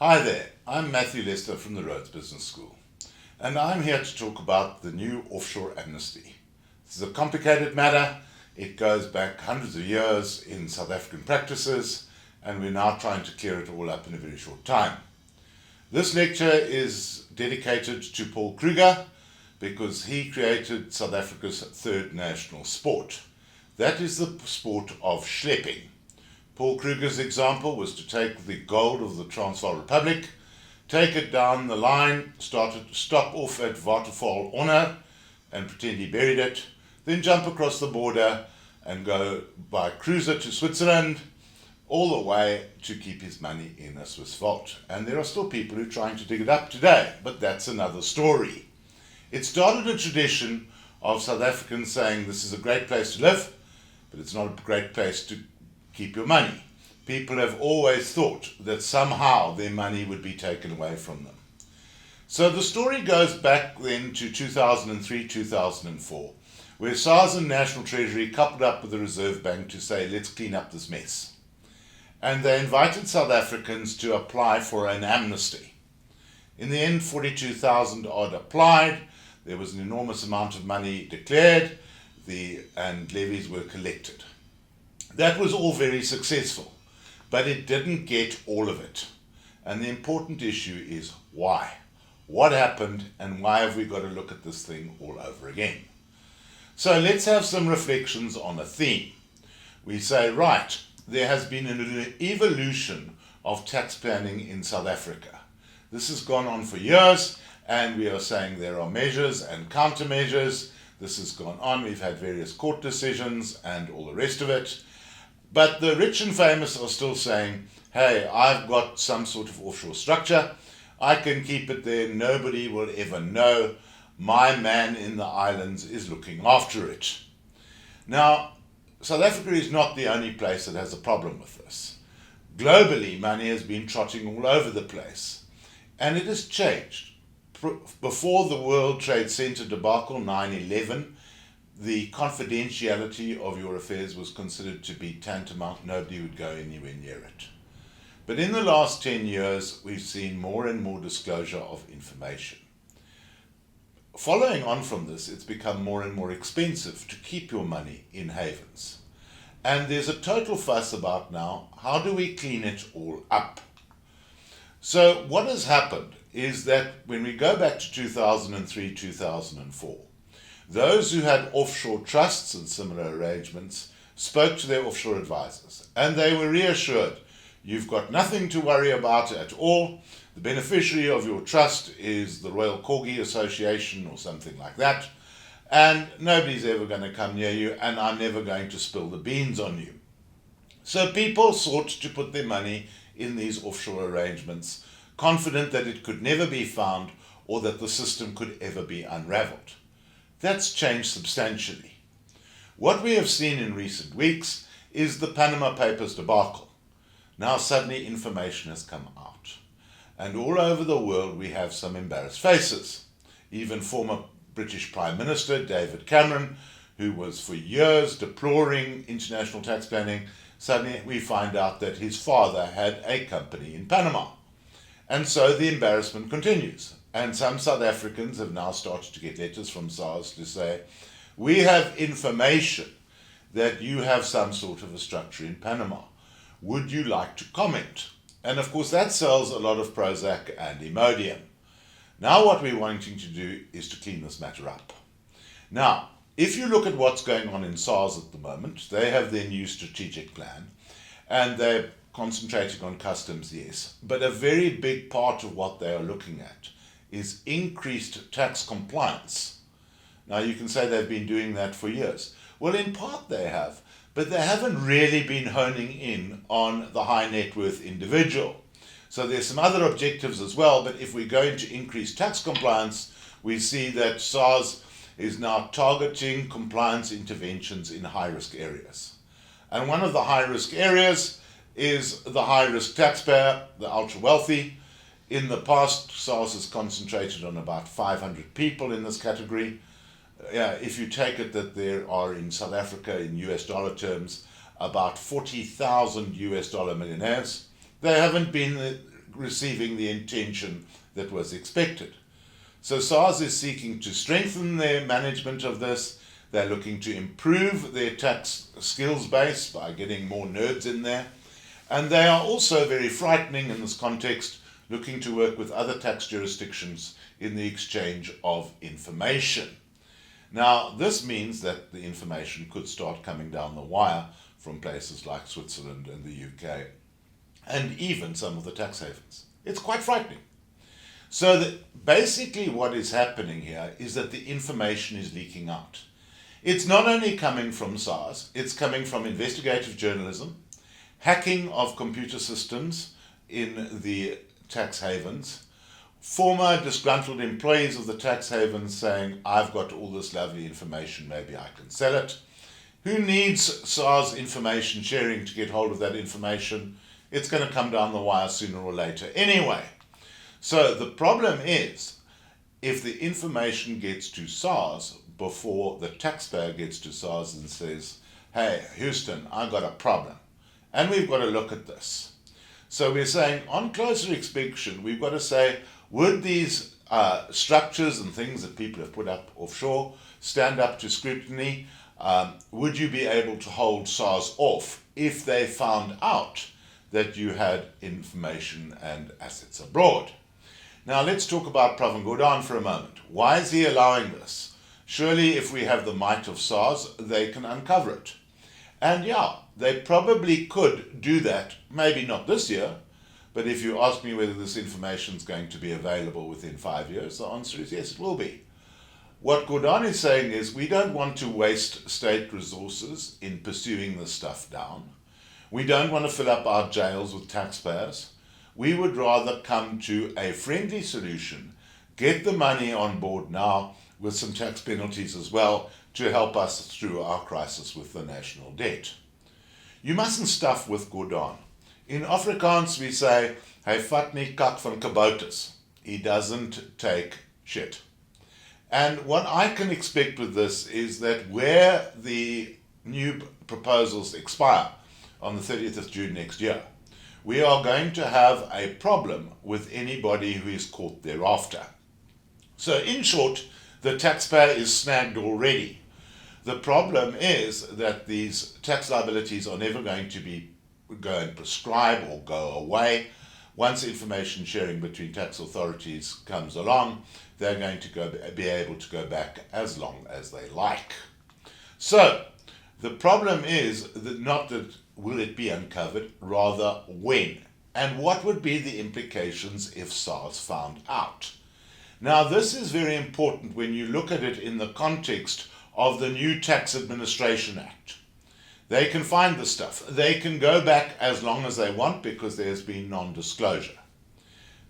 Hi there, I'm Matthew Lester from the Rhodes Business School, and I'm here to talk about the new offshore amnesty. This is a complicated matter. It goes back hundreds of years in South African practices, and we're now trying to clear it all up in a very short time. This lecture is dedicated to Paul Kruger because he created South Africa's third national sport. That is the sport of schlepping. Paul Kruger's example was to take the gold of the Transvaal Republic, take it down the line, stop off at Waterval Honor and pretend he buried it, then jump across the border and go by cruiser to Switzerland, all the way to keep his money in a Swiss vault. And there are still people who are trying to dig it up today, but that's another story. It started a tradition of South Africans saying this is a great place to live, but it's not a great place to keep your money. People have always thought that somehow their money would be taken away from them. So the story goes back then to 2003, 2004, where SARS and National Treasury coupled up with the Reserve Bank to say, let's clean up this mess. And they invited South Africans to apply for an amnesty. In the end, 42,000 odd applied. There was an enormous amount of money declared, and levies were collected. That was all very successful, but it didn't get all of it. And the important issue is why? What happened, and why have we got to look at this thing all over again? So let's have some reflections on a theme. We say, right, there has been an evolution of tax planning in South Africa. This has gone on for years, and we are saying there are measures and countermeasures. This has gone on. We've had various court decisions and all the rest of it. But the rich and famous are still saying, hey, I've got some sort of offshore structure. I can keep it there. Nobody will ever know. My man in the islands is looking after it. Now, South Africa is not the only place that has a problem with this. Globally, money has been trotting all over the place. And it has changed. Before the World Trade Center debacle, 9/11, the confidentiality of your affairs was considered to be tantamount. Nobody would go anywhere near it. But in the last 10 years, we've seen more and more disclosure of information. Following on from this, it's become more and more expensive to keep your money in havens. And there's a total fuss about now, how do we clean it all up? So what has happened is that when we go back to 2003, 2004, those who had offshore trusts and similar arrangements spoke to their offshore advisors, and they were reassured, you've got nothing to worry about at all. The beneficiary of your trust is the Royal Corgi Association or something like that, and nobody's ever going to come near you, and I'm never going to spill the beans on you. So people sought to put their money in these offshore arrangements, confident that it could never be found or that the system could ever be unraveled. That's changed substantially. What we have seen in recent weeks is the Panama Papers debacle. Now suddenly information has come out. And all over the world we have some embarrassed faces. Even former British Prime Minister David Cameron, who was for years deploring international tax planning, suddenly we find out that his father had a company in Panama. And so the embarrassment continues. And some South Africans have now started to get letters from SARS to say, we have information that you have some sort of a structure in Panama. Would you like to comment? And of course that sells a lot of Prozac and Imodium. Now what we're wanting to do is to clean this matter up. Now, if you look at what's going on in SARS at the moment, they have their new strategic plan, and they're concentrating on customs, yes. But a very big part of what they are looking at is increased tax compliance. Now you can say they've been doing that for years. Well, in part they have, but they haven't really been honing in on the high net worth individual. So there's some other objectives as well, but if we go into increased tax compliance, we see that SARS is now targeting compliance interventions in high-risk areas. And one of the high-risk areas is the high-risk taxpayer, the ultra-wealthy. In the past, SARS has concentrated on about 500 people in this category. If you take it that there are in South Africa, in US dollar terms, about 40,000 US dollar millionaires, they haven't been receiving the attention that was expected. So SARS is seeking to strengthen their management of this. They're looking to improve their tax skills base by getting more nerds in there. And they are also very frightening in this context, looking to work with other tax jurisdictions in the exchange of information. Now, this means that the information could start coming down the wire from places like Switzerland and the UK, and even some of the tax havens. It's quite frightening. So basically what is happening here is that the information is leaking out. It's not only coming from SARS, it's coming from investigative journalism, hacking of computer systems in the tax havens, former disgruntled employees of the tax havens saying, I've got all this lovely information, maybe I can sell it. Who needs SARS information sharing to get hold of that information? It's going to come down the wire sooner or later anyway. So the problem is, if the information gets to SARS before the taxpayer gets to SARS and says, hey, Houston, I've got a problem, and we've got to look at this. So we're saying, on closer inspection, we've got to say, would these structures and things that people have put up offshore stand up to scrutiny? Would you be able to hold SARS off if they found out that you had information and assets abroad? Now let's talk about Pravin Gordhan for a moment. Why is he allowing this? Surely if we have the might of SARS, they can uncover it. And yeah, they probably could do that, maybe not this year, but if you ask me whether this information is going to be available within 5 years, the answer is yes, it will be. What Gordhan is saying is we don't want to waste state resources in pursuing this stuff down. We don't want to fill up our jails with taxpayers. We would rather come to a friendly solution, get the money on board now with some tax penalties as well to help us through our crisis with the national debt. You mustn't stuff with Gordhan. In Afrikaans we say, hy vat nie kak van kaboutus. He doesn't take shit. And what I can expect with this is that where the new proposals expire on the 30th of June next year, we are going to have a problem with anybody who is caught thereafter. So in short, the taxpayer is snagged already. The problem is that these tax liabilities are never going to go and prescribe or go away. Once information sharing between tax authorities comes along, they're going to be able to go back as long as they like. So the problem is that not that will it be uncovered, rather when. And what would be the implications if SARS found out? Now this is very important when you look at it in the context of the new Tax Administration Act. They can find the stuff. They can go back as long as they want because there's been non-disclosure.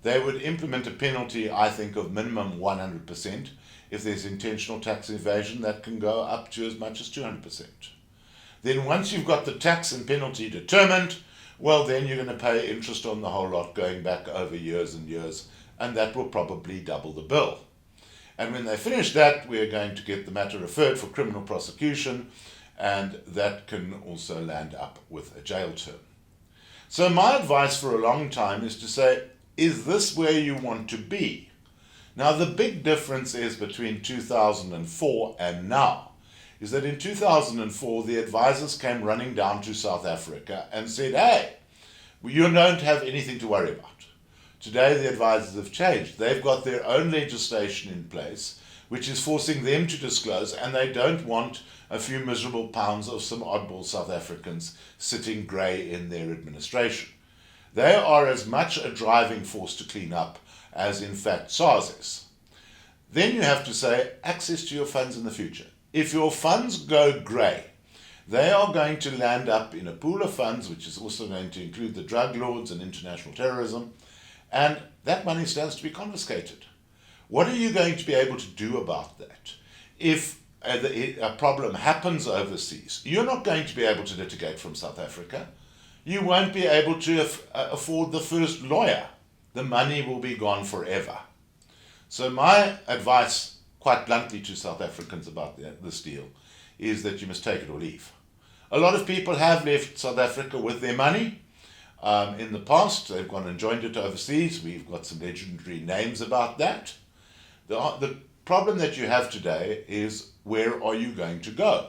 They would implement a penalty, I think, of minimum 100%. If there's intentional tax evasion, that can go up to as much as 200%. Then once you've got the tax and penalty determined, well then you're going to pay interest on the whole lot going back over years and years, and that will probably double the bill. And when they finish that, we're going to get the matter referred for criminal prosecution, and that can also land up with a jail term. So my advice for a long time is to say, is this where you want to be? Now the big difference is between 2004 and now, is that in 2004 the advisors came running down to South Africa and said, hey, you don't have anything to worry about. Today the advisors have changed. They've got their own legislation in place which is forcing them to disclose, and they don't want a few miserable pounds of some oddball South Africans sitting grey in their administration. They are as much a driving force to clean up as in fact SARS is. Then you have to say access to your funds in the future. If your funds go grey, they are going to land up in a pool of funds which is also going to include the drug lords and international terrorism, and that money stands to be confiscated. What are you going to be able to do about that? If a problem happens overseas, you're not going to be able to litigate from South Africa. You won't be able to afford the first lawyer. The money will be gone forever. So my advice, quite bluntly, to South Africans about this deal is that you must take it or leave. A lot of people have left South Africa with their money. In the past, they've gone and joined it overseas. We've got some legendary names about that. The problem that you have today is, where are you going to go?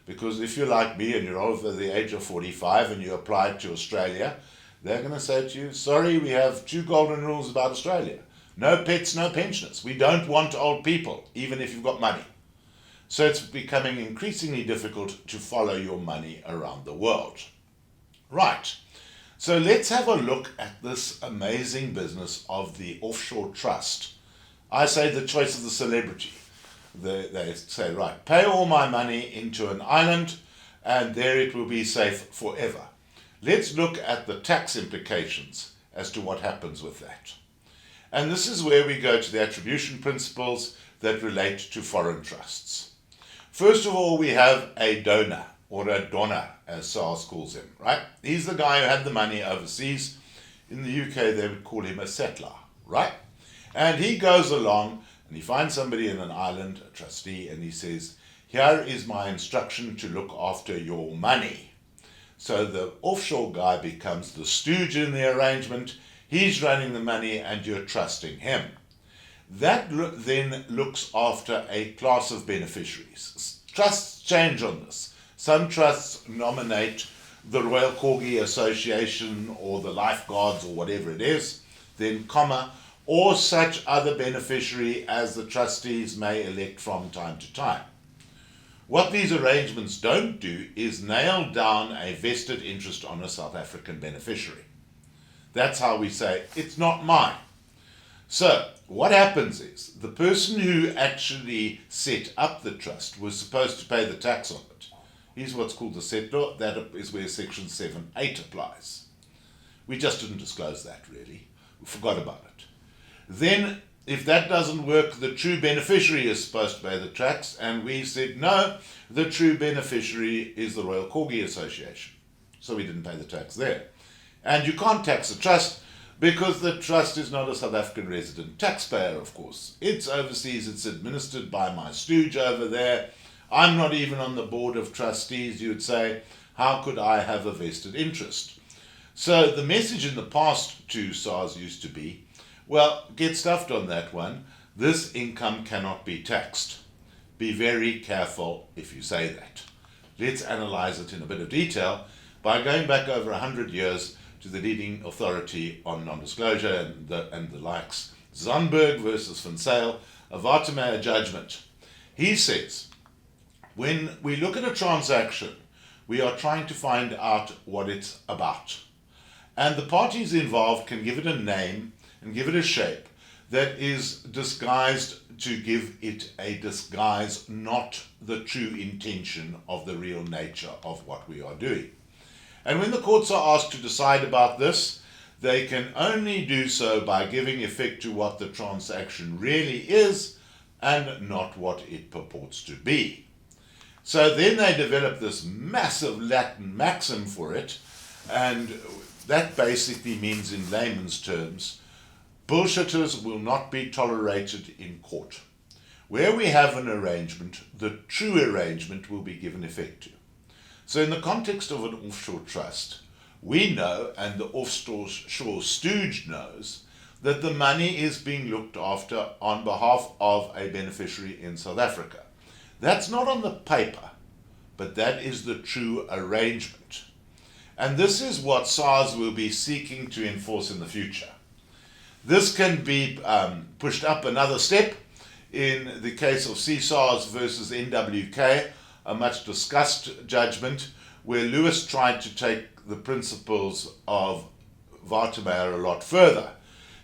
Because if you're like me and you're over the age of 45 and you apply to Australia, they're going to say to you, sorry, we have 2 golden rules about Australia. No pets, no pensioners. We don't want old people, even if you've got money. So it's becoming increasingly difficult to follow your money around the world. Right. So let's have a look at this amazing business of the offshore trust. I say the choice of the celebrity. They say, right, pay all my money into an island and there it will be safe forever. Let's look at the tax implications as to what happens with that. And this is where we go to the attribution principles that relate to foreign trusts. First of all, we have a donor, or a donor, as SARS calls him, right? He's the guy who had the money overseas. In the UK, they would call him a settler, right? And he goes along and he finds somebody in an island, a trustee, and he says, here is my instruction to look after your money. So the offshore guy becomes the stooge in the arrangement. He's running the money and you're trusting him. That then looks after a class of beneficiaries. Trusts change on this. Some trusts nominate the Royal Corgi Association or the lifeguards or whatever it is, then comma, or such other beneficiary as the trustees may elect from time to time. What these arrangements don't do is nail down a vested interest on a South African beneficiary. That's how we say, it's not mine. So, what happens is, the person who actually set up the trust was supposed to pay the tax on it. He's what's called the settler. That is where Section 7(8) applies. We just didn't disclose that, really. We forgot about it. Then, if that doesn't work, the true beneficiary is supposed to pay the tax, and we said, no, the true beneficiary is the Royal Corgi Association. So we didn't pay the tax there. And you can't tax a trust, because the trust is not a South African resident taxpayer, of course. It's overseas, it's administered by my stooge over there. I'm not even on the board of trustees, you'd say. How could I have a vested interest? So the message in the past to SARS used to be, well, get stuffed on that one. This income cannot be taxed. Be very careful if you say that. Let's analyze it in a bit of detail by going back over 100 years to the leading authority on non-disclosure and the likes, Zandberg versus Van Zyl, a Watermeyer judgment. He says, when we look at a transaction, we are trying to find out what it's about. And the parties involved can give it a name and give it a shape that is disguised to give it a disguise, not the true intention of the real nature of what we are doing. And when the courts are asked to decide about this, they can only do so by giving effect to what the transaction really is and not what it purports to be. So then they develop this massive Latin maxim for it, and that basically means, in layman's terms, bullshitters will not be tolerated in court. Where we have an arrangement, the true arrangement will be given effect to. So in the context of an offshore trust, we know, and the offshore stooge knows, that the money is being looked after on behalf of a beneficiary in South Africa. That's not on the paper, but that is the true arrangement. And this is what SARS will be seeking to enforce in the future. This can be pushed up another step in the case of SARS versus NWK, a much discussed judgment where Lewis tried to take the principles of Watermeyer a lot further.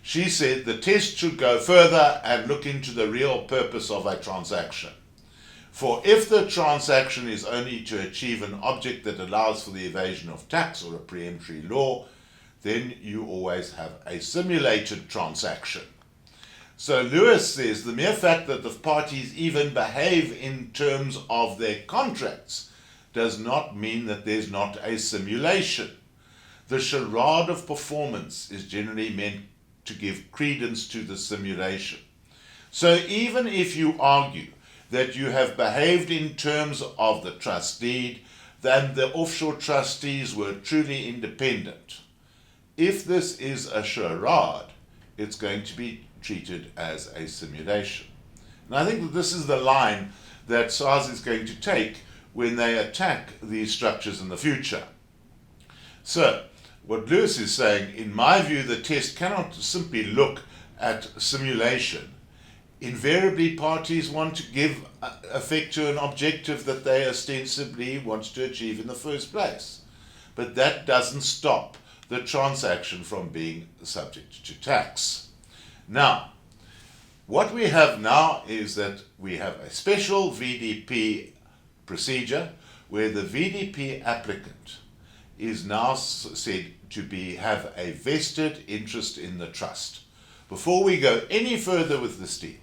She said the test should go further and look into the real purpose of a transaction. For if the transaction is only to achieve an object that allows for the evasion of tax or a preemptory law, then you always have a simulated transaction. So Lewis says the mere fact that the parties even behave in terms of their contracts does not mean that there's not a simulation. The charade of performance is generally meant to give credence to the simulation. So even if you argue that you have behaved in terms of the trust deed, then the offshore trustees were truly independent, if this is a charade, it's going to be treated as a simulation. And I think that this is the line that SARS is going to take when they attack these structures in the future. So, what Lewis is saying, in my view, the test cannot simply look at simulation. Invariably, parties want to give effect to an objective that they ostensibly want to achieve in the first place. But that doesn't stop the transaction from being subject to tax. Now, what we have now is that we have a special VDP procedure where the VDP applicant is now said to have a vested interest in the trust. Before we go any further with this deal,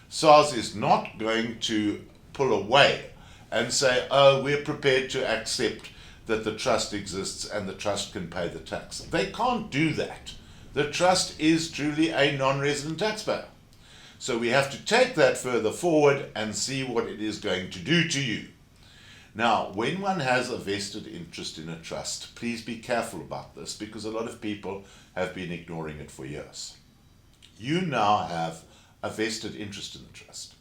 SARS is not going to pull away and say, oh, we're prepared to accept that the trust exists and the trust can pay the tax. They can't do that. The trust is truly a non-resident taxpayer. So we have to take that further forward and see what it is going to do to you. Now, when one has a vested interest in a trust, please be careful about this because a lot of people have been ignoring it for years. You now have a vested interest in the trust.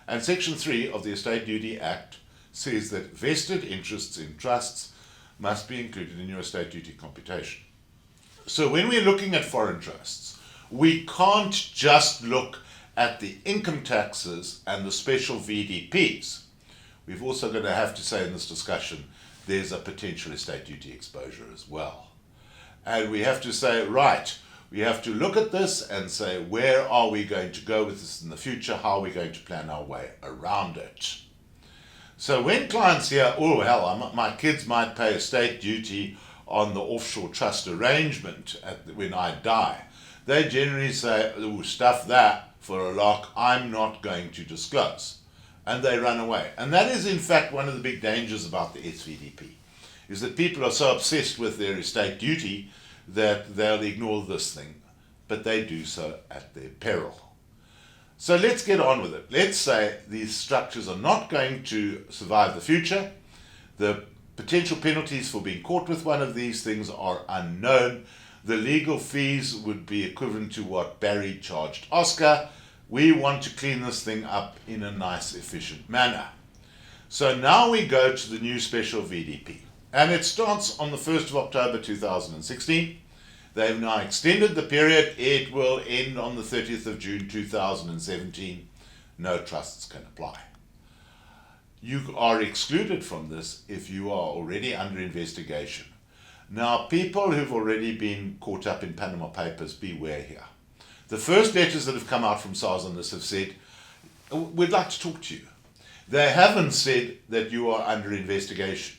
And Section 3 of the Estate Duty Act says that vested interests in trusts must be included in your estate duty computation. So when we're looking at foreign trusts, we can't just look at the income taxes and the special VDPs. We've also going to have to say in this discussion, there's a potential estate duty exposure as well. And we have to say, right, we have to look at this and say, where are we going to go with this in the future? How are we going to plan our way around it? So when clients hear, oh, hell, my kids might pay estate duty on the offshore trust arrangement when I die, they generally say, oh, stuff that for a lark, I'm not going to disclose. And they run away. And that is, in fact, one of the big dangers about the SVDP, is that people are so obsessed with their estate duty that they'll ignore this thing, but they do so at their peril. So let's get on with it. Let's say these structures are not going to survive the future. The potential penalties for being caught with one of these things are unknown. The legal fees would be equivalent to what Barry charged Oscar. We want to clean this thing up in a nice, efficient manner. So now we go to the new special VDP. And it starts on the 1st of October 2016. They've now extended the period. It will end on the 30th of June 2017. No trusts can apply. You are excluded from this if you are already under investigation. Now, people who've already been caught up in Panama Papers, beware here. The first letters that have come out from SARS on this have said, we'd like to talk to you. They haven't said that you are under investigation.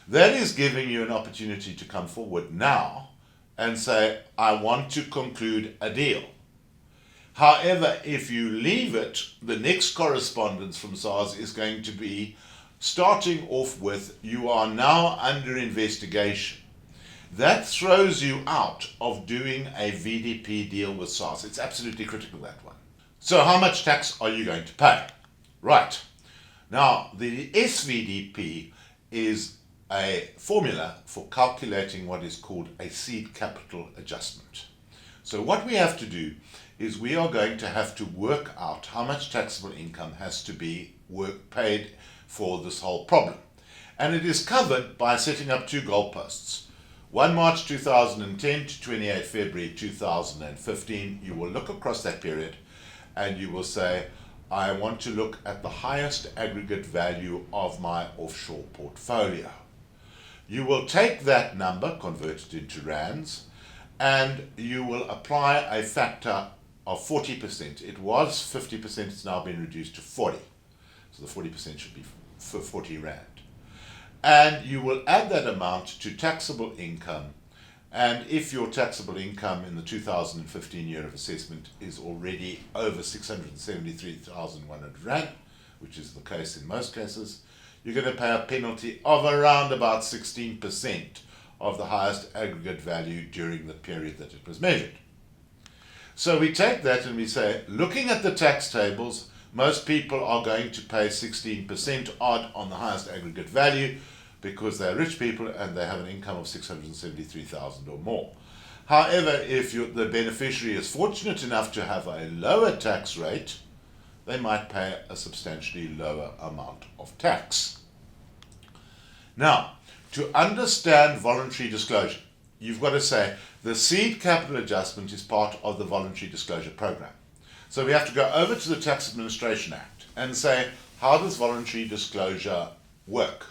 That is giving you an opportunity to come forward now and say, I want to conclude a deal. However, if you leave it, the next correspondence from SARS is going to be starting off with, you are now under investigation. That throws you out of doing a VDP deal with SARS. It's absolutely critical, that one. So how much tax are you going to pay? Right. Now, the SVDP is a formula for calculating what is called a seed capital adjustment. So what we have to do is we are going to have to work out how much taxable income has to be paid for this whole problem. And it is covered by setting up two goalposts. 1 March 2010 to 28 February 2015, you will look across that period and you will say, I want to look at the highest aggregate value of my offshore portfolio. You will take that number, convert it into rands, and you will apply a factor of 40%. It was 50%, it's now been reduced to 40. So the 40% should be for 40 rand. And you will add that amount to taxable income. And if your taxable income in the 2015 year of assessment is already over 673,100 rand, which is the case in most cases, you're going to pay a penalty of around about 16% of the highest aggregate value during the period that it was measured. So we take that and we say, looking at the tax tables, most people are going to pay 16% odd on the highest aggregate value because they're rich people and they have an income of 673,000 or more. However, if the beneficiary is fortunate enough to have a lower tax rate, they might pay a substantially lower amount of tax. Now, to understand voluntary disclosure, you've got to say the seed capital adjustment is part of the voluntary disclosure program. So we have to go over to the Tax Administration Act and say, how does voluntary disclosure work?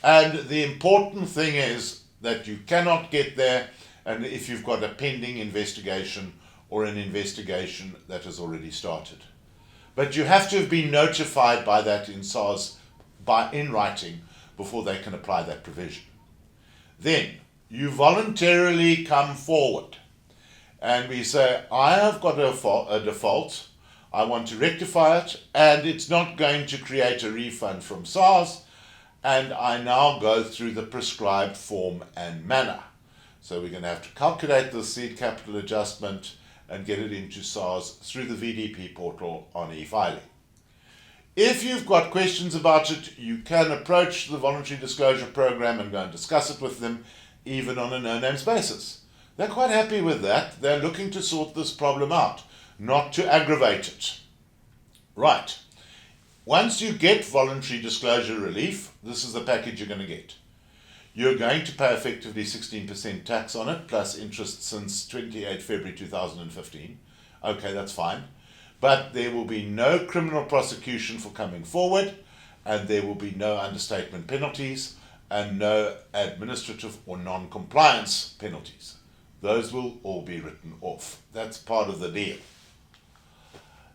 And the important thing is that you cannot get there and if you've got a pending investigation or an investigation that has already started. But you have to have been notified by that in SARS in writing before they can apply that provision. Then you voluntarily come forward and we say, I have got a default, I want to rectify it, and it's not going to create a refund from SARS, and I now go through the prescribed form and manner. So we're going to have to calculate the seed capital adjustment and get it into SARS through the VDP portal on e-filing. If you've got questions about it, you can approach the Voluntary Disclosure Program and go and discuss it with them, even on a no-names basis. They're quite happy with that. They're looking to sort this problem out, not to aggravate it. Right. Once you get voluntary disclosure relief, this is the package you're going to get. You're going to pay effectively 16% tax on it, plus interest since 28 February 2015. Okay, that's fine. But there will be no criminal prosecution for coming forward, and there will be no understatement penalties, and no administrative or non-compliance penalties. Those will all be written off. That's part of the deal.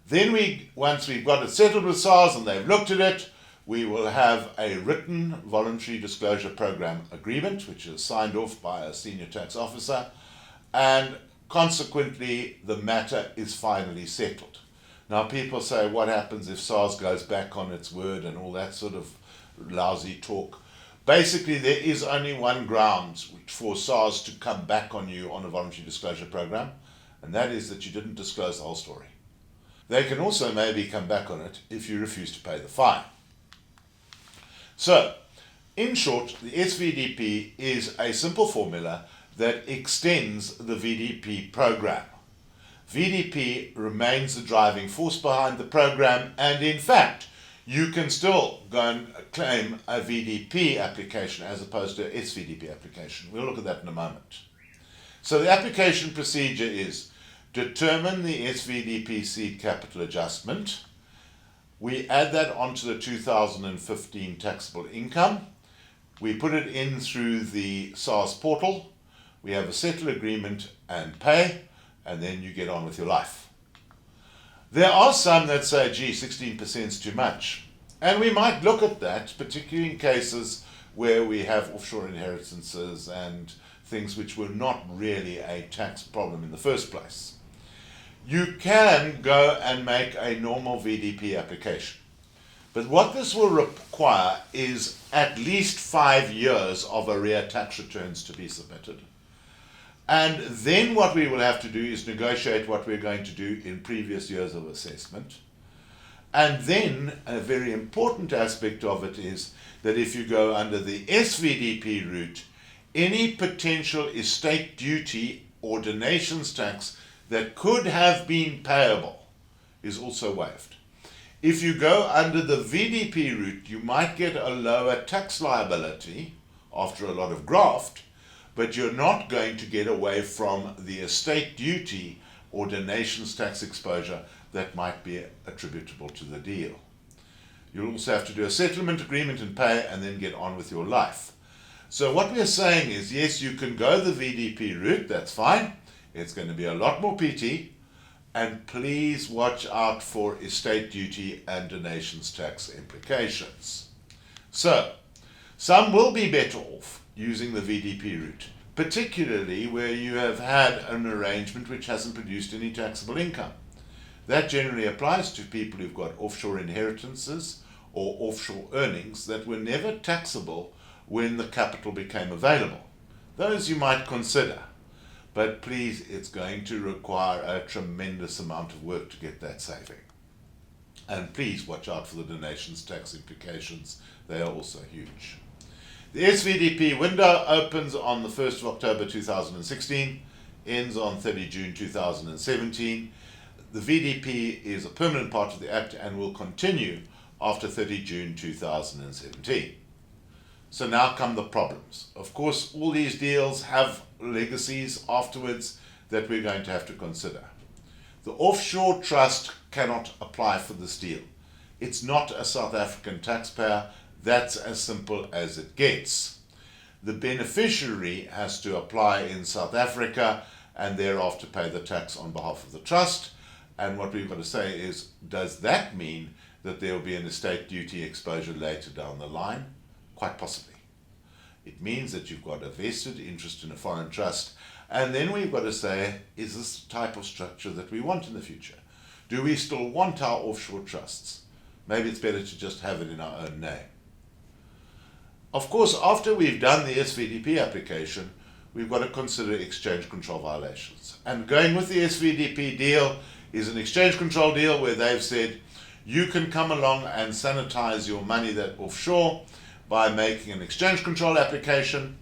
Then once we've got it settled with SARS and they've looked at it, we will have a written voluntary disclosure program agreement, which is signed off by a senior tax officer, and consequently the matter is finally settled. Now people say, what happens if SARS goes back on its word and all that sort of lousy talk? Basically, there is only one ground for SARS to come back on you on a voluntary disclosure program, and that is that you didn't disclose the whole story. They can also maybe come back on it if you refuse to pay the fine. So, in short, the SVDP is a simple formula that extends the VDP program. VDP remains the driving force behind the program, and in fact, you can still go and claim a VDP application as opposed to an SVDP application. We'll look at that in a moment. So the application procedure is determine the SVDP seed capital adjustment. We add that onto the 2015 taxable income. We put it in through the SARS portal. We have a settle agreement and pay, and then you get on with your life. There are some that say, gee, 16% is too much. And we might look at that, particularly in cases where we have offshore inheritances and things which were not really a tax problem in the first place. You can go and make a normal VDP application. But what this will require is at least 5 years of arrear tax returns to be submitted. And then what we will have to do is negotiate what we're going to do in previous years of assessment. And then a very important aspect of it is that if you go under the SVDP route, any potential estate duty or donations tax that could have been payable is also waived. If you go under the VDP route, you might get a lower tax liability after a lot of graft, but you're not going to get away from the estate duty or donations tax exposure that might be attributable to the deal. You'll also have to do a settlement agreement and pay and then get on with your life. So what we're saying is, yes, you can go the VDP route, that's fine. It's going to be a lot more PT, and please watch out for estate duty and donations tax implications. So, some will be better off using the VDP route, particularly where you have had an arrangement which hasn't produced any taxable income. That generally applies to people who've got offshore inheritances or offshore earnings that were never taxable when the capital became available. Those you might consider, but please, it's going to require a tremendous amount of work to get that saving. And please watch out for the donations tax implications, they are also huge. The SVDP window opens on the 1st of October 2016. ends on 30 June 2017. The VDP is a permanent part of the Act and will continue after 30 June 2017. So now come the problems. Of course, all these deals have legacies afterwards that we're going to have to consider. The offshore trust cannot apply for this deal. It's not a South African taxpayer. That's as simple as it gets. The beneficiary has to apply in South Africa and thereafter pay the tax on behalf of the trust. And what we've got to say is, does that mean that there will be an estate duty exposure later down the line? Quite possibly. It means that you've got a vested interest in a foreign trust. And then we've got to say, is this the type of structure that we want in the future? Do we still want our offshore trusts? Maybe it's better to just have it in our own name. Of course, after we've done the SVDP application, we've got to consider exchange control violations. And going with the SVDP deal is an exchange control deal where they've said, you can come along and sanitize your money that offshore by making an exchange control application.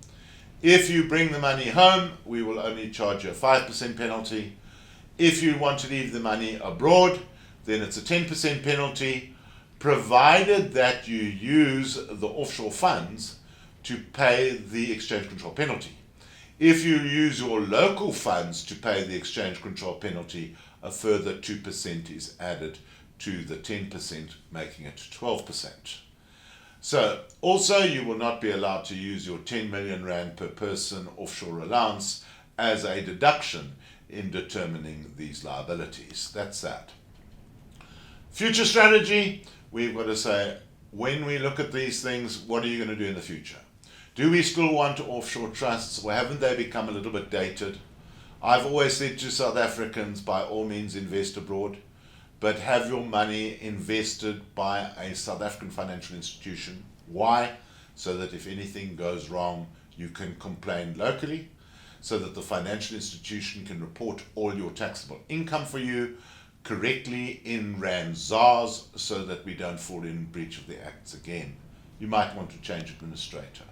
If you bring the money home, we will only charge you a 5% penalty. If you want to leave the money abroad, then it's a 10% penalty, provided that you use the offshore funds to pay the exchange control penalty. If you use your local funds to pay the exchange control penalty, a further 2% is added to the 10%, making it 12%. So, also you will not be allowed to use your 10 million rand per person offshore allowance as a deduction in determining these liabilities. That's that. Future strategy, we've got to say, when we look at these things, what are you going to do in the future? Do we still want offshore trusts, or haven't they become a little bit dated? I've always said to South Africans, by all means invest abroad, but have your money invested by a South African financial institution. Why? So that if anything goes wrong, you can complain locally, so that the financial institution can report all your taxable income for you correctly in Rand ZARs, so that we don't fall in breach of the acts again. You might want to change administrator.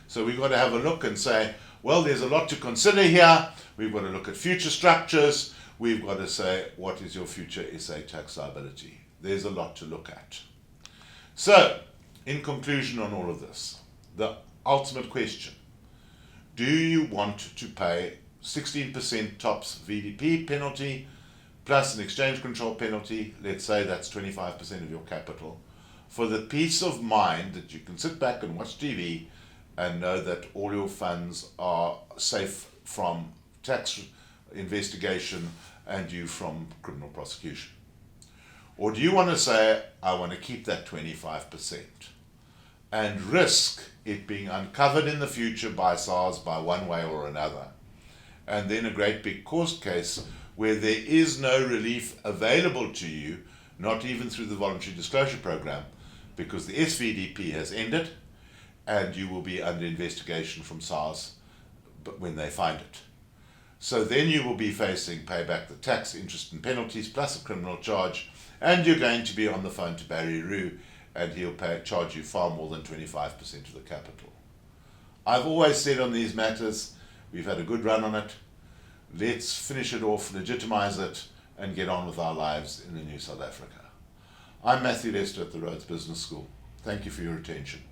So we've got to have a look and say, well, there's a lot to consider here. We've got to look at future structures. We've got to say, what is your future SA tax liability? There's a lot to look at. So, in conclusion on all of this, the ultimate question, do you want to pay 16% tops VDP penalty plus an exchange control penalty, let's say that's 25% of your capital, for the peace of mind that you can sit back and watch TV and know that all your funds are safe from tax investigation and you from criminal prosecution? Or do you want to say, I want to keep that 25% and risk it being uncovered in the future by SARS by one way or another, and then a great big court case where there is no relief available to you, not even through the Voluntary Disclosure Program, because the SVDP has ended and you will be under investigation from SARS when they find it. So then you will be facing pay back the tax, interest and penalties plus a criminal charge, and you're going to be on the phone to Barry Roo and he'll charge you far more than 25% of the capital. I've always said on these matters, we've had a good run on it. Let's finish it off, legitimise it, and get on with our lives in the new South Africa. I'm Matthew Lester at the Rhodes Business School. Thank you for your attention.